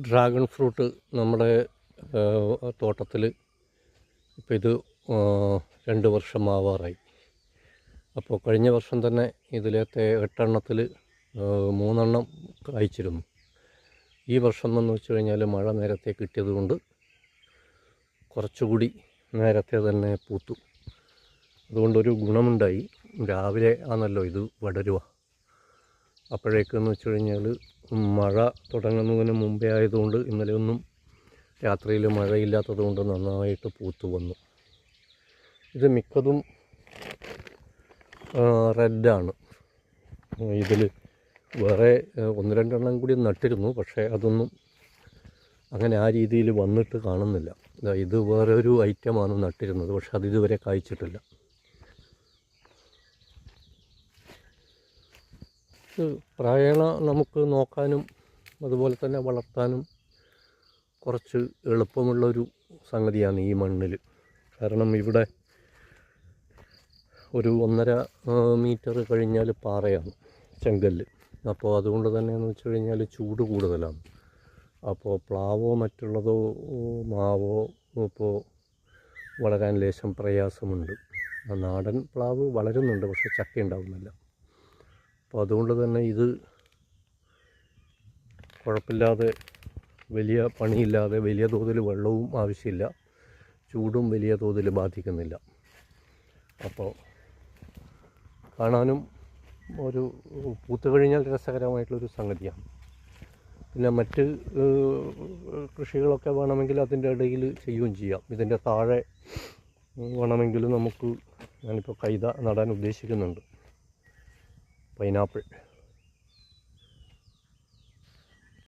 Dragon fruit നമ്മുടെ തോട്ടത്തിൽ ഇപ്പോൾ ഇത് 2 വർഷം ആവാറായി. അപ്പോൾ കഴിഞ്ഞ വർഷം തന്നെ ഇതിലത്തെ 8 എണ്ണത്തിൽ 3 എണ്ണം കായ്ച്ചിരുന്നു. ഈ വർഷം എന്ന് വെച്ച് കഴിഞ്ഞാൽ മഴ നേരത്തെ കിട്ടിയതുകൊണ്ട് കുറച്ചുകൂടി നേരത്തെ തന്നെ പൂത്തു. അതുകൊണ്ടൊരു ഗുണമുണ്ടായി. രാവിലെ ആണല്ലോ ഇത് വളരുക. അപ്പോഴേക്കെന്ന് വെച്ച് കഴിഞ്ഞാൽ മഴ തുടങ്ങുന്നതിന് മുമ്പേ ആയതുകൊണ്ട് ഇന്നലെയൊന്നും രാത്രിയിൽ മഴയില്ലാത്തത് കൊണ്ട് നന്നായിട്ട് പൂത്തു വന്നു. ഇത് മിക്കതും റെഡാണ്. ഇതിൽ വേറെ 1-2 എണ്ണം കൂടി നട്ടിരുന്നു, പക്ഷേ അതൊന്നും അങ്ങനെ ആ രീതിയിൽ വന്നിട്ട് കാണുന്നില്ല. ഇത് വേറെ ഒരു ഐറ്റമാണ് നട്ടിരുന്നത്, പക്ഷെ അതിതുവരെ കായ്ച്ചിട്ടില്ല. പ്രായേണ നമുക്ക് നോക്കാനും അതുപോലെ തന്നെ വളർത്താനും കുറച്ച് എളുപ്പമുള്ളൊരു സംഗതിയാണ് ഈ മണ്ണിൽ. കാരണം ഇവിടെ ഒരു 1.5 മീറ്റർ കഴിഞ്ഞാൽ പാറയാണ്, ചെങ്കല്ല്. അപ്പോൾ അതുകൊണ്ട് തന്നെ എന്ന് വെച്ച് കഴിഞ്ഞാൽ ചൂട് കൂടുതലാണ്. അപ്പോൾ പ്ലാവോ മറ്റുള്ളതോ മാവോ ഇപ്പോൾ വളരാൻ ലേശം പ്രയാസമുണ്ട്. നാടൻ പ്ലാവ് വളരുന്നുണ്ട്, പക്ഷേ ചക്ക ഉണ്ടാകുന്നില്ല. അപ്പോൾ അതുകൊണ്ട് തന്നെ ഇത് കുഴപ്പമില്ലാതെ, വലിയ പണിയില്ലാതെ, വലിയ തോതിൽ വെള്ളവും ആവശ്യമില്ല, ചൂടും വലിയ തോതിൽ ബാധിക്കുന്നില്ല. അപ്പോൾ കാണാനും ഒരു പൂത്ത് കഴിഞ്ഞാൽ രസകരമായിട്ടുള്ളൊരു സംഗതിയാണ്. പിന്നെ മറ്റ് കൃഷികളൊക്കെ വേണമെങ്കിൽ അതിൻ്റെ ഇടയിൽ ചെയ്യുകയും ചെയ്യാം. ഇതിൻ്റെ താഴെ വേണമെങ്കിൽ നമുക്ക്, ഞാനിപ്പോൾ കൈത നടാൻ ഉദ്ദേശിക്കുന്നുണ്ട്, പൈനാപ്പിൾ.